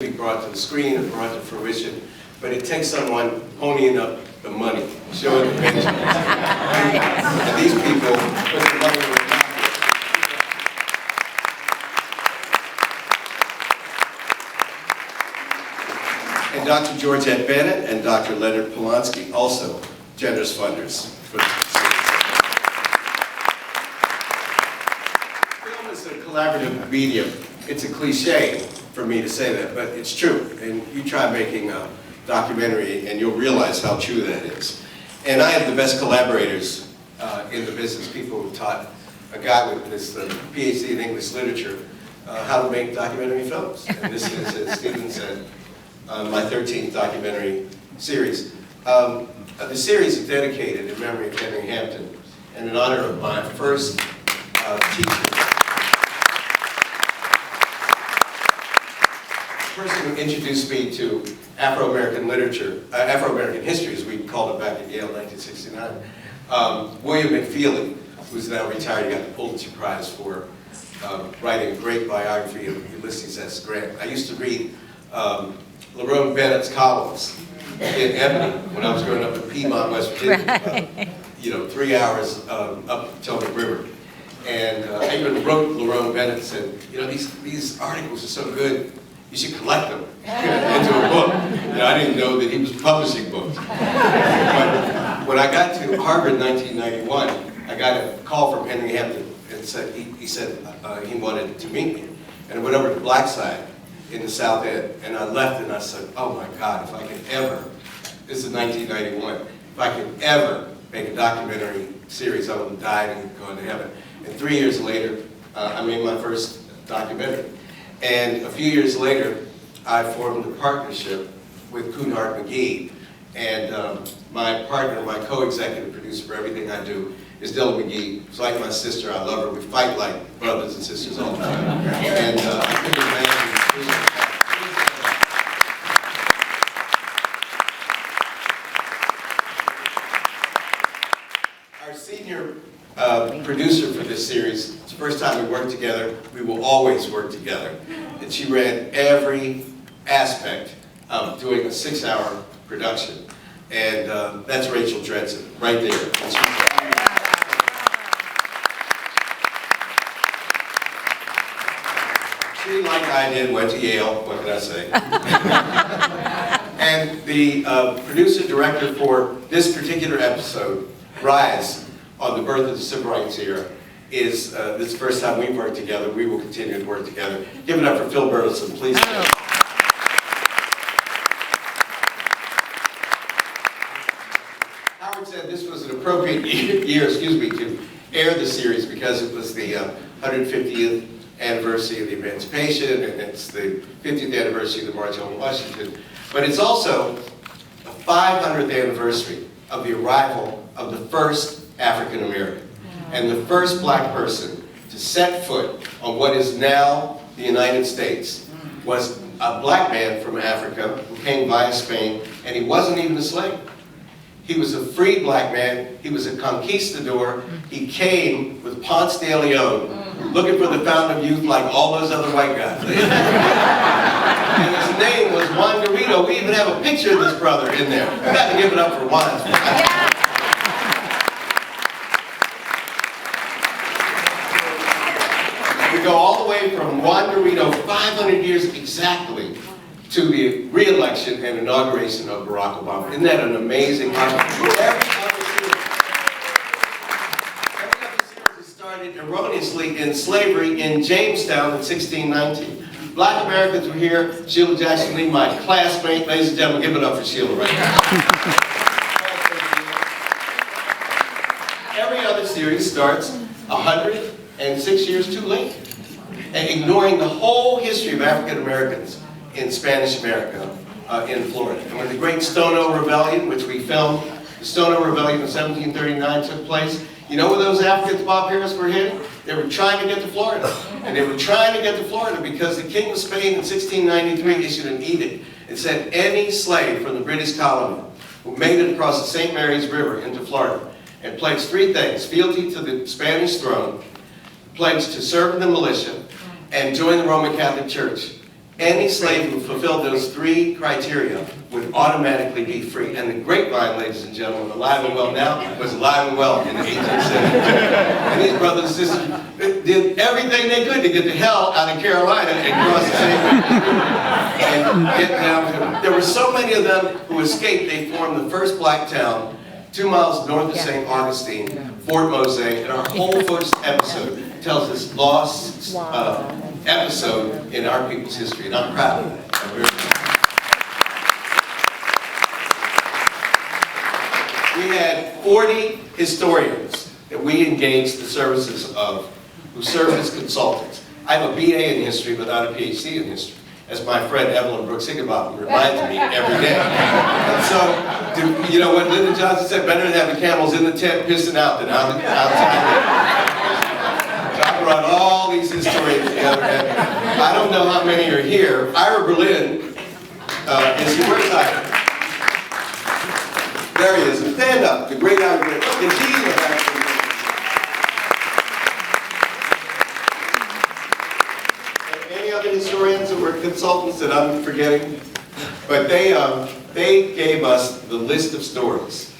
be brought to the screen and brought to fruition, but it takes someone ponying up the money, showing the Benjamins. And these people put the money in the pocket. And Dr. Georgette Bennett and Dr. Leonard Polonsky, also generous funders for the film is a collaborative medium. It's a cliche for me to say that, but it's true. And you try making a documentary and you'll realize how true that is. And I have the best collaborators in the business, people who taught a guy with this PhD in English literature how to make documentary films. And this is, as Stephen said, my 13th documentary series. The series is dedicated in memory of Henry Hampton and in honor of my first teacher. The person who introduced me to Afro-American literature, Afro-American history as we called it back at Yale in 1969, William McFeely, who's now retired. He got the Pulitzer Prize for writing a great biography of Ulysses S. Grant. I used to read Lerone Bennett's columns in Ebony when I was growing up in Piedmont, West Virginia, right. 3 hours up the Potomac River. And I even wrote Lerone Bennett and said, these articles are so good, you should collect them into a book. I didn't know that he was publishing books. But when I got to Harvard in 1991, I got a call from Henry Hampton and said he said he wanted to meet me. And I went over to Blackside in the South End, and I left and I said, oh my God, if I could ever, this is 1991, if I could ever make a documentary series, I would have died and gone to heaven. And 3 years later, I made my first documentary. And a few years later, I formed a partnership with Cunard McGee. And my partner, my co-executive producer for everything I do is Dylan McGee. It's like my sister, I love her. We fight like brothers and sisters all the time. And I couldn't imagine. Our senior producer for this series, it's the first time we worked together. We will always work together. And she ran every aspect of doing a 6-hour production. And that's Rachel Dredson, right there. She, like I did, went to Yale, what can I say? And the producer-director for this particular episode, Rise, on the birth of the Civil Rights era, is this is the first time we've worked together. We will continue to work together. Give it up for Phil Bertelsen, please. Howard said this was an appropriate year, to air the series because it was the 150th anniversary of the Emancipation, and it's the 50th anniversary of the March on Washington. But it's also the 500th anniversary of the arrival of the first African American and the first black person to set foot on what is now the United States was a black man from Africa who came via Spain, and he wasn't even a slave. He was a free black man. He was a conquistador. He came with Ponce de Leon, looking for the fountain of youth like all those other white guys. And his name was Juan Garrido. We even have a picture of this brother in there. We've got to give it up for Juan. We go all the way from Juan Garrido, 500 years exactly, to the re-election and inauguration of Barack Obama. Isn't that an amazing Every other series started erroneously in slavery in Jamestown in 1619. Black Americans were here. Sheila Jackson Lee, my classmate. Ladies and gentlemen, give it up for Sheila right now. Every other series starts 106 years too late, and ignoring the whole history of African Americans in Spanish America in Florida. And when the Great Stono Rebellion, which we filmed, the Stono Rebellion in 1739 took place, you know where those Africans, Bob Harris, were headed? They were trying to get to Florida. And they were trying to get to Florida because the King of Spain in 1693 issued an edict and said any slave from the British colony who made it across the St. Mary's River into Florida and pledged 3 things: fealty to the Spanish throne, pledged to serve in the militia, and join the Roman Catholic Church, Any slave who fulfilled those 3 criteria would automatically be free. And the grapevine, ladies and gentlemen, alive and well now, was alive and well in the 18th century. And these brothers and sisters did everything they could to get the hell out of Carolina and cross the St. and get down to. There were so many of them who escaped, they formed the first black town 2 miles north of St. Augustine, Fort Mose, and our whole first episode tells this lost episode in our people's history, and I'm proud of that. I'm very proud. We had 40 historians that we engaged the services of, who served as consultants. I have a BA in history, but not a PhD in history, as my friend Evelyn Brooks Higginbotham reminds me every day. And so, you know what Lyndon Johnson said, better to have the camels in the tent pissing out than outside. So I brought all these historians together, and I don't know how many are here. Ira Berlin is here. Where's Ira? There he is. Stand up. The great Ira Berlin. Is he in the back? Any other historians who were consultants that I'm forgetting? But they gave us the list of stories.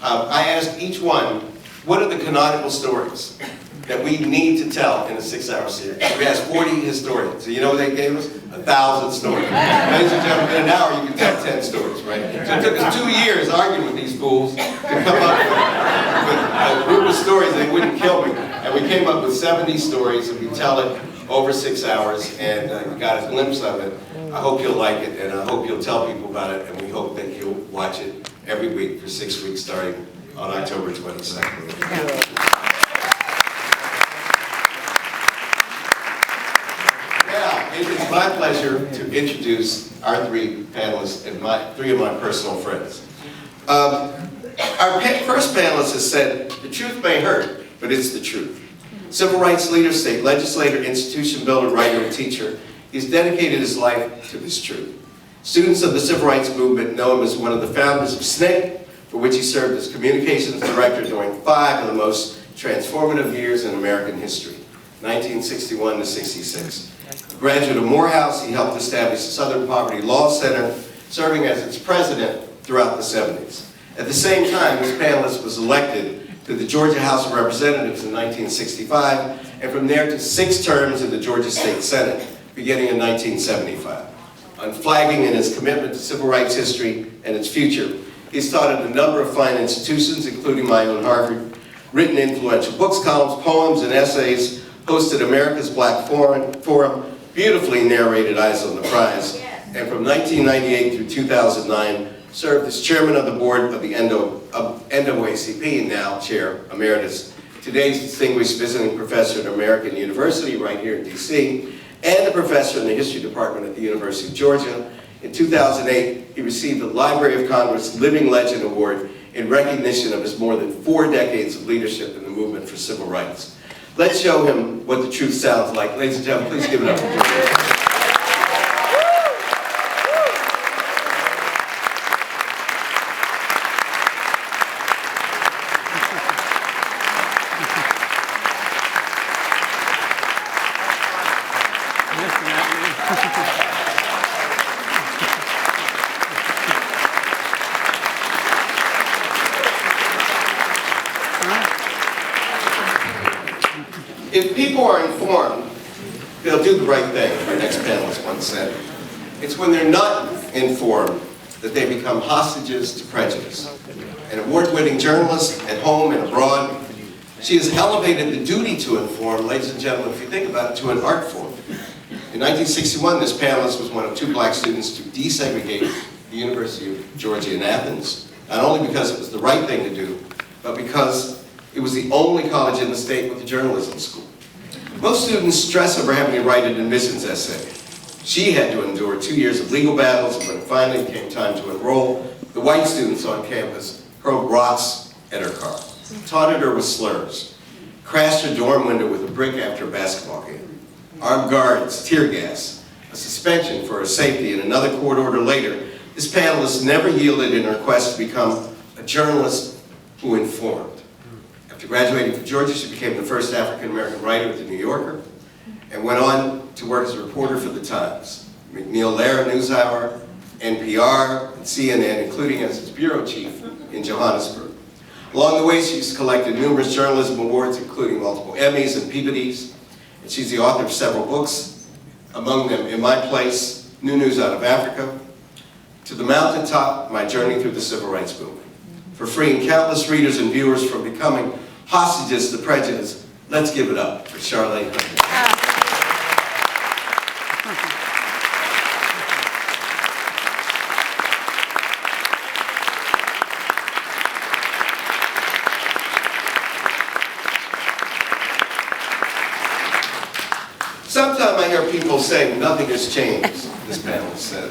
I asked each one, what are the canonical stories that we need to tell in a 6-hour series? We asked 40 historians. So you know what they gave us? 1,000 stories. Ladies and gentlemen, in an hour you can tell 10 stories, right? So it took us 2 years arguing with these fools to come up with a group of stories that wouldn't kill me. And we came up with 70 stories, and we tell it over 6 hours, and you got a glimpse of it. I hope you'll like it, and I hope you'll tell people about it, and we hope that you'll watch it every week for 6 weeks starting on October 22nd. Now, it is my pleasure to introduce our 3 panelists and 3 of my personal friends. Our first panelist has said, the truth may hurt, but it's the truth. Civil rights leader, state legislator, institution builder, writer, and teacher, he's dedicated his life to this truth. Students of the civil rights movement know him as one of the founders of SNCC, for which he served as communications director during 5 of the most transformative years in American history, 1961 to 66. A graduate of Morehouse, he helped establish the Southern Poverty Law Center, serving as its president throughout the 70s. At the same time, this panelist was elected to the Georgia House of Representatives in 1965, and from there to 6 terms in the Georgia State Senate, beginning in 1975. Unflagging in his commitment to civil rights history and its future, he's taught at a number of fine institutions, including my own Harvard, written influential books, columns, poems, and essays, hosted America's Black Forum, beautifully narrated Eyes on the Prize, and from 1998 through 2009, served as chairman of the board of the NAACP, now chair emeritus. Today's distinguished visiting professor at American University right here in DC, and a professor in the history department at the University of Georgia. In 2008, he received the Library of Congress Living Legend Award in recognition of his more than 4 decades of leadership in the movement for civil rights. Let's show him what the truth sounds like. Ladies and gentlemen, please give it up for George. If people are informed, they'll do the right thing, our next panelist once said. It's when they're not informed that they become hostages to prejudice. An award-winning journalist at home and abroad, she has elevated the duty to inform, ladies and gentlemen, if you think about it, to an art form. In 1961, this panelist was one of 2 black students to desegregate the University of Georgia in Athens, not only because it was the right thing to do, but because it was the only college in the state with a journalism school. Most students stress over having to write an admissions essay. She had to endure 2 years of legal battles, and when it finally came time to enroll, the white students on campus hurled rocks at her car, taunted her with slurs, crashed her dorm window with a brick after a basketball game, armed guards, tear gas, a suspension for her safety, and another court order later. This panelist never yielded in her quest to become a journalist who informed. After graduating from Georgia, she became the first African-American writer at The New Yorker and went on to work as a reporter for The Times. McNeil Lehrer NewsHour, NPR, and CNN, including as its bureau chief in Johannesburg. Along the way, she's collected numerous journalism awards, including multiple Emmys and Peabodys, and she's the author of several books, among them In My Place, New News Out of Africa, To the Mountaintop, My Journey Through the Civil Rights Movement. For freeing countless readers and viewers from becoming hostages to prejudice, let's give it up for Charlayne Hunter. Sometimes I hear people say nothing has changed, this panel said.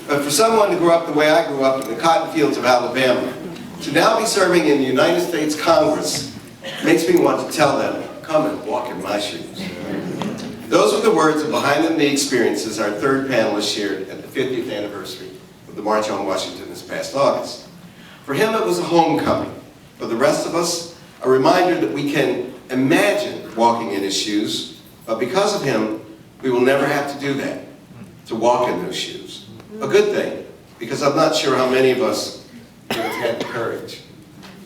But for someone who grew up the way I grew up in the cotton fields of Alabama, to now be serving in the United States Congress makes me want to tell them, come and walk in my shoes. Those were the words of Behind the Knee Experiences our third panelist shared at the 50th anniversary of the March on Washington this past August. For him, it was a homecoming. For the rest of us, a reminder that we can imagine walking in his shoes, but because of him, we will never have to do that, to walk in those shoes. A good thing, because I'm not sure how many of us would have had the courage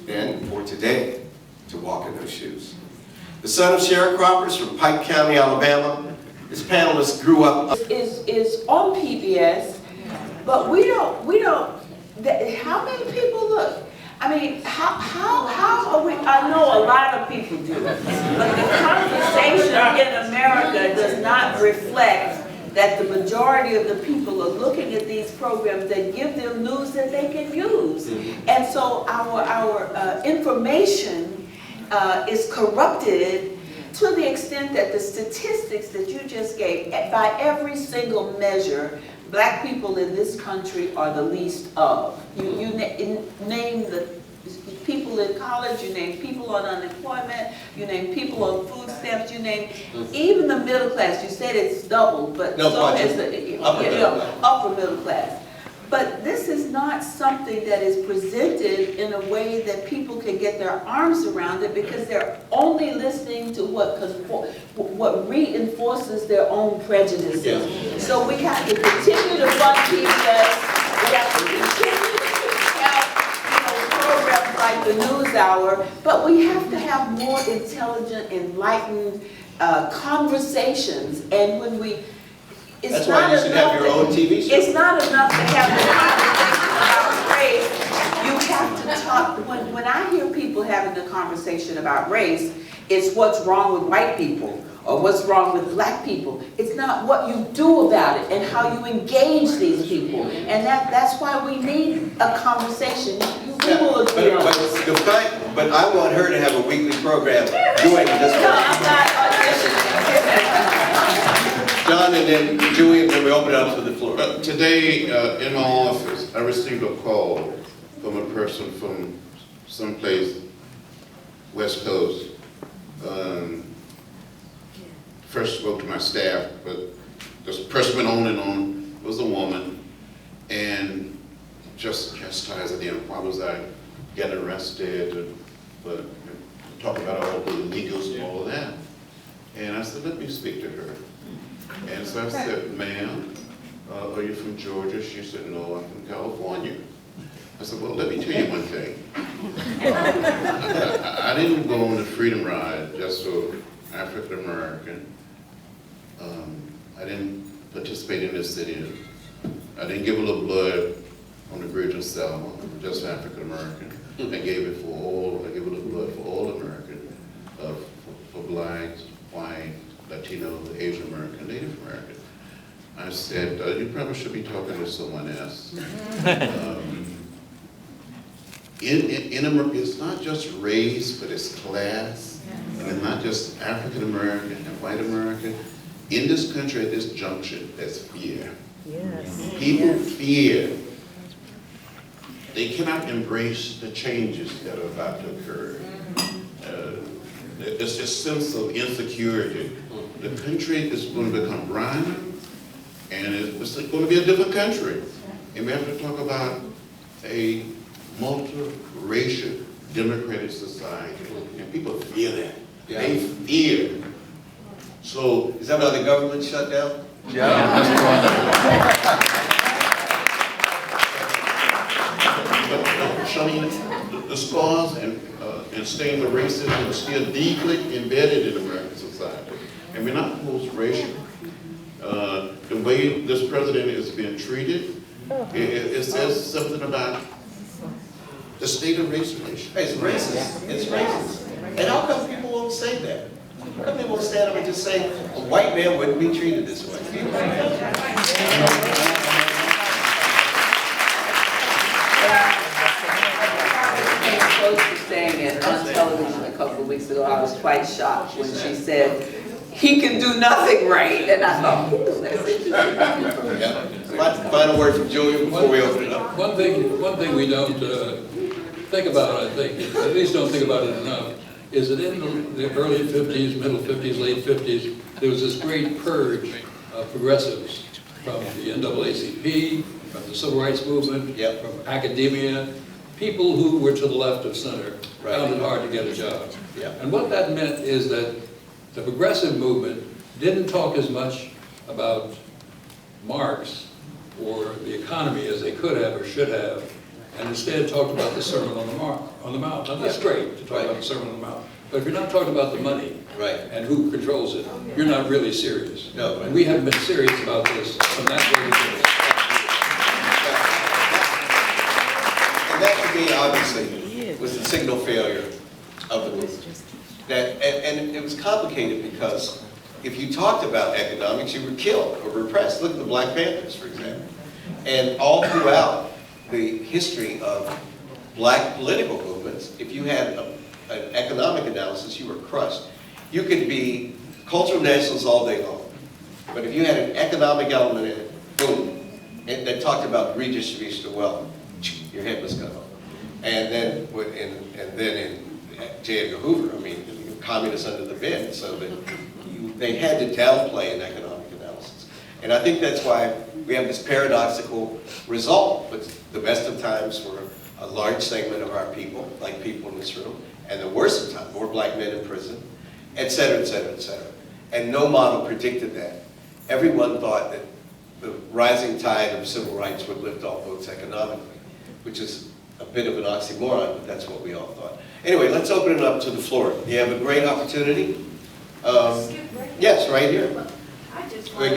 then or today to walk in those shoes. The son of sharecroppers from Pike County, Alabama, this panelist grew up... Is on PBS, but we don't, how many people look? I mean, how are we, I know a lot of people do, but the conversation in America does not reflect that the majority of the people are looking at these programs that give them news that they can use. And so our information is corrupted to the extent that the statistics that you just gave, by every single measure, black people in this country are the least of. You name the people in college, you name people on unemployment, you name people on food stamps, you name even the middle class. You said it's doubled, but no, so has the upper middle class. But this is not something that is presented in a way that people can get their arms around it, because they're only listening to what reinforces their own prejudices. Yeah. So we have to continue to fund PBS. We have to continue to have programs like the NewsHour, but we have to have more intelligent, enlightened conversations. And when we That's why you should have your own TV show. It's not enough to have the conversation about race. You have to talk, when I hear people having the conversation about race, it's what's wrong with white people or what's wrong with black people. It's not what you do about it and how you engage these people. And that's why we need a conversation. You will agree on this. But I want her to have a weekly program doing this. No, I'm not auditioning. John, and then Julie, and then we open it up to the floor. Today, in my office, I received a call from a person from someplace, West Coast. First spoke to my staff, but this person went on and on. It was a woman, and just chastised them. Why was I getting arrested? But talk about all the illegals and all of that. And I said, let me speak to her. And so I said, ma'am, are you from Georgia? She said, no, I'm from California. I said, well, let me tell you one thing. I didn't go on the Freedom Ride just for African American. I didn't participate in this sit-in. I didn't give a little blood on the bridge of Selma, just for African American. I gave it for all, I gave a little blood for all American, for blacks, white, Latino, Asian American, Native American. I said, you probably should be talking to someone else. In America, it's not just race, but it's class. And it's not just African American and white American. In this country, at this junction, there's fear. Yes. People fear. They cannot embrace the changes that are about to occur. There's this sense of insecurity. The country is going to become random, and it's going to be a different country. And we have to talk about a multiracial democratic society. And people fear that. Yeah. They fear. So is that why the government shut down? Charlene, the scars and stains of racism are still deeply embedded in American society. And we're not post-racial. The way this president is being treated, it says something about the state of race relations. It's racist. It's racist. And how come people won't say that? How come they won't stand up and just say, a white man wouldn't be treated this way? Close to saying it on television a couple of weeks ago, I was quite shocked when she said, he can do nothing right. And I thought, ooh, that's interesting. Yeah. Final word from Julian before we open it up. One thing we don't think about, I think, at least don't think about it enough, is that in the early 50s, middle 50s, late 50s, there was this great purge of progressives from the NAACP, from the Civil Rights Movement, Yep. from academia, people who were to the left of center, Right. found it hard to get a job. Yep. And what that meant is that the progressive movement didn't talk as much about Marx or the economy as they could have or should have, and instead talked about the Sermon on the Mount. Now, that's great to talk about the Sermon on the Mount, but if you're not talking about the money Right. and who controls it, you're not really serious. No. And we haven't been serious about this from that very beginning. And that, to me, obviously, was the signal failure of the movement. And it was complicated because if you talked about economics, you were killed or repressed. Look at the Black Panthers, for example. And all throughout the history of black political movements, if you had an economic analysis, you were crushed. You could be cultural nationalists all day long, but if you had an economic element in it, boom, and that talked about redistribution of wealth, your head was cut off. And then in J. Edgar Hoover, I mean, communists under the bin, so that they had to downplay an economic analysis. And I think that's why we have this paradoxical result, but the best of times for a large segment of our people, like people in this room, and the worst of times, more black men in prison, et cetera, et cetera, et cetera. And no model predicted that. Everyone thought that the rising tide of civil rights would lift all boats economically, which is a bit of an oxymoron, but that's what we all thought. Anyway, let's open it up to the floor. You have a great opportunity. Yes, right here.